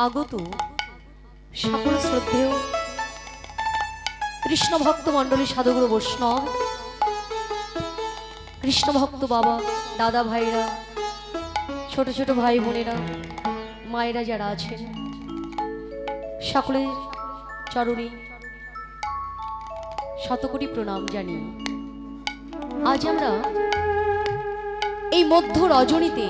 আগত সকল শ্রদ্ধেয় কৃষ্ণ ভক্ত মণ্ডলী সাধুগুরু বৈষ্ণব, কৃষ্ণ ভক্ত বাবা, দাদা ভাইরা, ছোট ছোট ভাই বোনেরা, মায়েরা যারা আছেন, সকলের চরণে শতকোটি প্রণাম জানিয়ে আজ আমরা এই মধ্য রজনীতে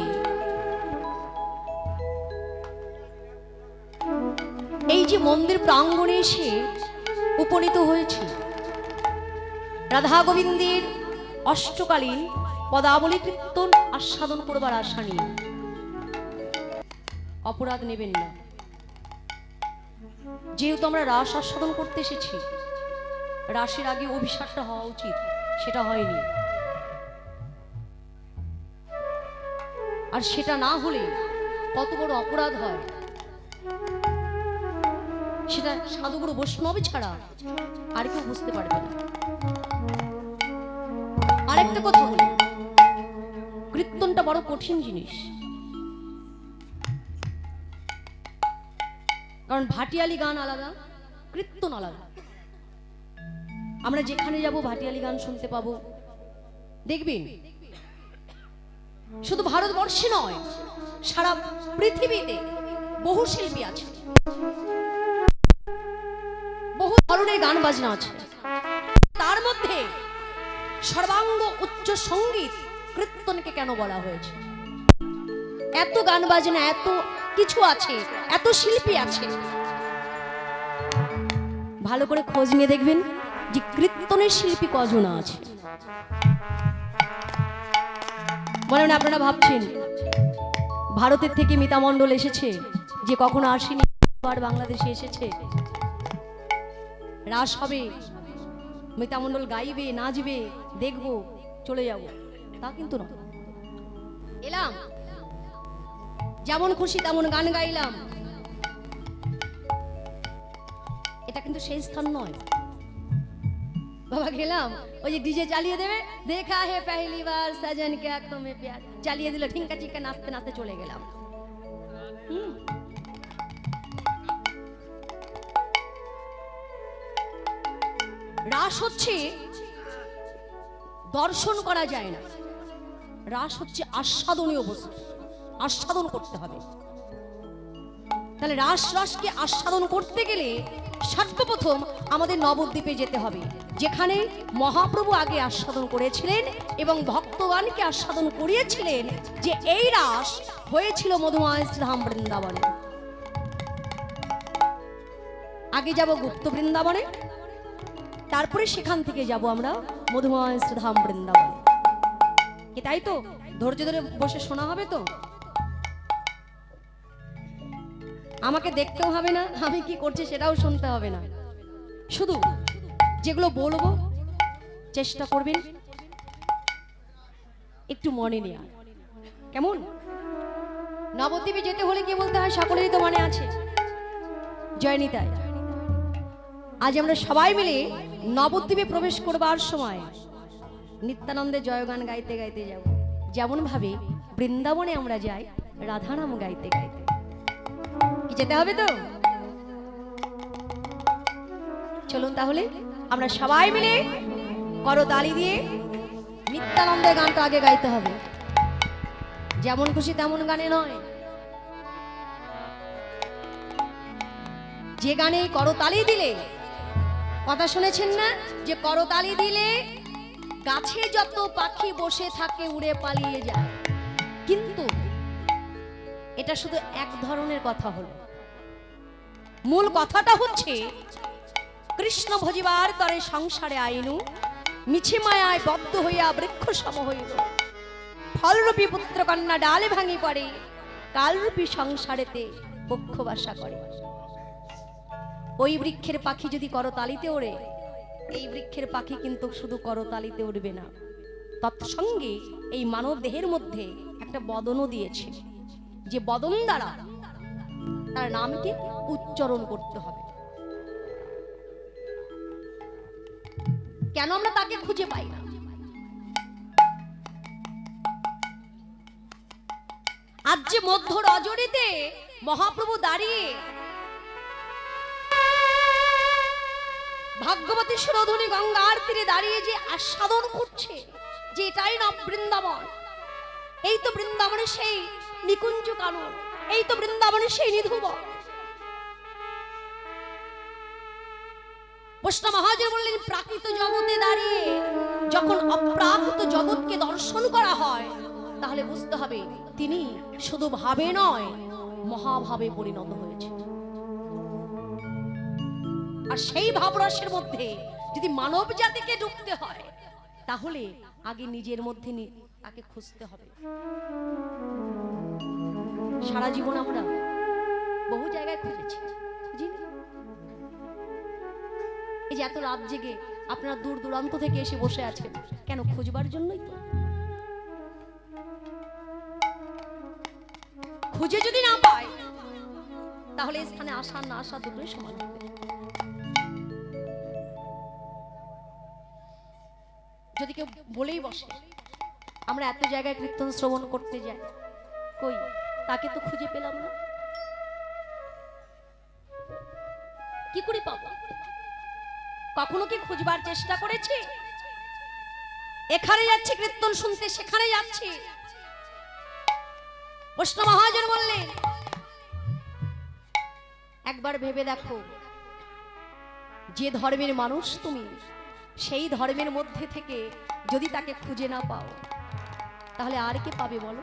এই যে মন্দির প্রাঙ্গণে এসে উপনীত হয়েছে রাধা গোবিন্দের অষ্টকালীন পদাবলী কীর্তন আস্বাদন করবার আশা নিয়ে। অপরাধ নেবেন না, যেহেতু আমরা রাস আস্বাদন করতে এসেছি, রাসের আগে অভিষেকটা হওয়া উচিত, সেটা হয়নি। আর সেটা না হলে কত বড় অপরাধ হয়, সেটা সাধুগুরু বৈষ্ণব ছাড়া আর কেউ বুঝতে পারবে না। আরেকটা কথা বলি, কীর্তনটা বড় কঠিন জিনিস, কারণ ভাটিয়ালি গান আলাদা, কীর্তন আলাদা। আমরা যেখানে যাব ভাটিয়ালি গান শুনতে পাবো। দেখবেন শুধু ভারতবর্ষে নয়, সারা পৃথিবীতে বহু শিল্পী আছে, বহু ধরনের গান বাজনা আছে, তার মধ্যে সর্বাঙ্গ উচ্চ সঙ্গীত কীর্তনকে কেন বলা হয়েছে? এত গান বাজনা, এত কিছু আছে, এত শিল্পী আছে, ভালো করে খোঁজ নিয়ে দেখবেন যে কীর্তনের শিল্পী কজন আছে। মনে মনে আপনারা ভাবছেন ভারতের থেকে মিতা মণ্ডল এসেছে, যে কখনো আসেনি, আবার বাংলাদেশে এসেছে, রাস হবে, মিতা মণ্ডল গাইবে, নাচবে, দেখবো, চলে যাব, তা কিন্তু নয়। এলাম, যেমন খুশি তেমন গান গাইলাম, এটা কিন্তু সেই স্থান নয়। বাবা গেলাম, ওই যে ডিজে চালিয়ে দেবে, দেখা হে পহলি বার সজন কে আঁখোं में प्यार, চালিয়ে দিল, ঠিঙ্কা ঠিঙ্কা নাচতে নাচতে চলে গেলাম। রাস হচ্ছে দর্শন করা যায় না, রাস হচ্ছে আস্বাদনীয় বস্তু, আস্বাদন করতে হবে। তাহলে রাসকে আস্বাদন করতে গেলে সর্বপ্রথম আমাদের নবদ্বীপে যেতে হবে, যেখানে মহাপ্রভু আগে আস্বাদন করেছিলেন এবং ভক্তগণকে আস্বাদন করিয়েছিলেন যে এই রাস হয়েছিল মধুময় শ্রীধাম বৃন্দাবনে। আগে যাব গুপ্ত বৃন্দাবনে, তারপরে সেখান থেকে যাব আমরা মধুময় শ্রীধাম বৃন্দাবনে। তাই তো ধৈর্য ধরে বসে শোনা হবে তো, আমাকে দেখতেও হবে না, আমি কি করছি সেটাও শুনতে হবে না, শুধু যেগুলো বলবো চেষ্টা করবেন একটু মনে নেওয়া। কেমন? নবদ্বীপে যেতে হলে কি বলতে হয় সকলেরই তো মনে আছে, জয় নিতাই। আজ আমরা সবাই মিলে নবদ্বীপে প্রবেশ করবার সময় নিত্যানন্দে জয়গান গাইতে গাইতে যাব, যেমন ভাবে বৃন্দাবনে আমরা যাই রাধানাম গাইতে গাইতে। কি যেতে হবে তো? চলুন তাহলে আমরা সবাই মিলে করতালি দিয়ে নিত্যানন্দের গানটা আগে গাইতে হবে, যেমন খুশি তেমন গানে নয়। যে গানে করতালি দিলে, কথা শুনেছেন না যে করতালি দিলে গাছে যত পাখি বসে থাকে উড়ে পালিয়ে যায়, কিন্তু এটা শুধু এক ধরনের কথা হলো। মূল কথাটা হচ্ছে কৃষ্ণ ভজিবার তরে সংসারে আইনু, মিছে মায়ায় বদ্ধ হইয়া বৃক্ষ সম হইল, ফলরূপী পুত্র কন্যা ডালে ভাঙি পড়ে, কালরূপী সংসারেতে বক্ষ বাসা করে। ওই বৃক্ষের পাখি যদি করতালিতে ওড়ে, এই বৃক্ষের পাখি কিন্তু শুধু করতালিতে উড়বে না, তৎসঙ্গে এই মানব দেহের মধ্যে একটা বদনও দিয়েছে, যে বদন দ্বারা তার নামকে উচ্চারণ করতে হবে। কেন আমরা তাকে খুঁজে পাই না? আজ যে মধ্য রজনীতে মহাপ্রভু দাঁড়িয়ে ভাগ্যবতী সুরধনী গঙ্গার তীরে দাঁড়িয়ে যে আস্বাদন করছে যে এটাই না বৃন্দাবন, এই তো বৃন্দাবনের সেই নিকুঞ্জ কানন, এই তো বৃন্দাবনের সেই নিধুবন। বৈষ্ণব মহাজন বললেন, প্রাকৃত জগতে দাঁড়িয়ে যখন অপ্রাকৃত জগৎকে দর্শন করা হয় তাহলে বুঝতে হবে তিনি শুধু ভাবে নয়, মহাভাবে পরিণত হয়েছে। আর সেই ভাবরসের মধ্যে যদি মানব জাতিকে ডুবতে হয় তাহলে আগে নিজের মধ্যে তাকে খুঁজতে হবে। সারা জীবন আমরা বহু জায়গায় খুঁজেছি, খুঁজিনি? এই যে এত রাত জেগে আপনারা দূর দূরান্ত থেকে এসে বসে আছেন, কেন? খুঁজবার জন্যই তো। খুঁজে যদি না পায় তাহলে এই স্থানে আসা না আসা দুটোই সমান হবে। যদি কেউ বলেই বসে আমরা এত জায়গায় কীর্তন শ্রবণ করতে যাই, কই তাকে তো খুঁজে পেলাম না, কি করে পাবো? কখনো কি খুঁজবার চেষ্টা করেছি? এখানে যাচ্ছি কীর্তন শুনতে, সেখানে যাচ্ছি। বৈষ্ণব মহাজন বললেন, একবার ভেবে দেখো, যে ধর্মের মানুষ তুমি, সেই ধর্মের মধ্যে থেকে যদি তাকে খুঁজে না পাও তাহলে আর কে পাবে বলো?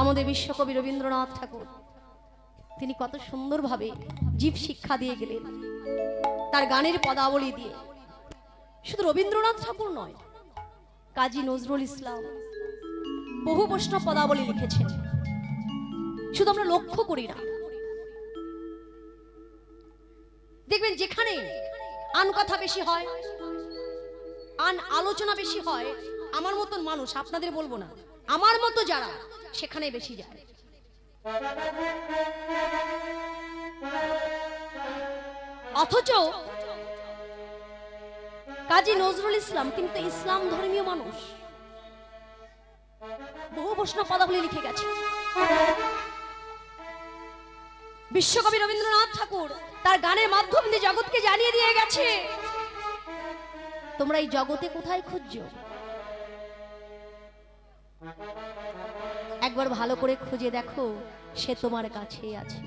আমাদের বিশ্বকবি রবীন্দ্রনাথ ঠাকুর তিনি কত সুন্দরভাবে জীব শিক্ষা দিয়ে গেলেন তার গানের পদাবলী দিয়ে। শুধু রবীন্দ্রনাথ ঠাকুর নয়, কাজী নজরুল ইসলাম বহু বৈষ্ণব পদাবলী লিখেছেন, শুধু আমরা লক্ষ্য করি না। দেখবেন যেখানে আন কথা বেশি হয়, আন আলোচনা বেশি হয়, আমার মতন মানুষ, আপনাদের বলবো না, আমার মতো যারা, সেখানে বেশি যায়। অথচ কাজী নজরুল ইসলাম কিন্তু ইসলাম ধর্মীয় মানুষ, বহু বৈষ্ণব পদাবলী লিখে গেছে। বিশ্বকবি রবীন্দ্রনাথ ঠাকুর তার গানের মাধ্যম দিয়ে জগৎকে জানিয়ে দিয়ে গেছে, তোমরা এই জগতে কোথায় খুঁজছো? একবার ভালো করে খুঁজে দেখো, সে তোমার কাছেই আছে।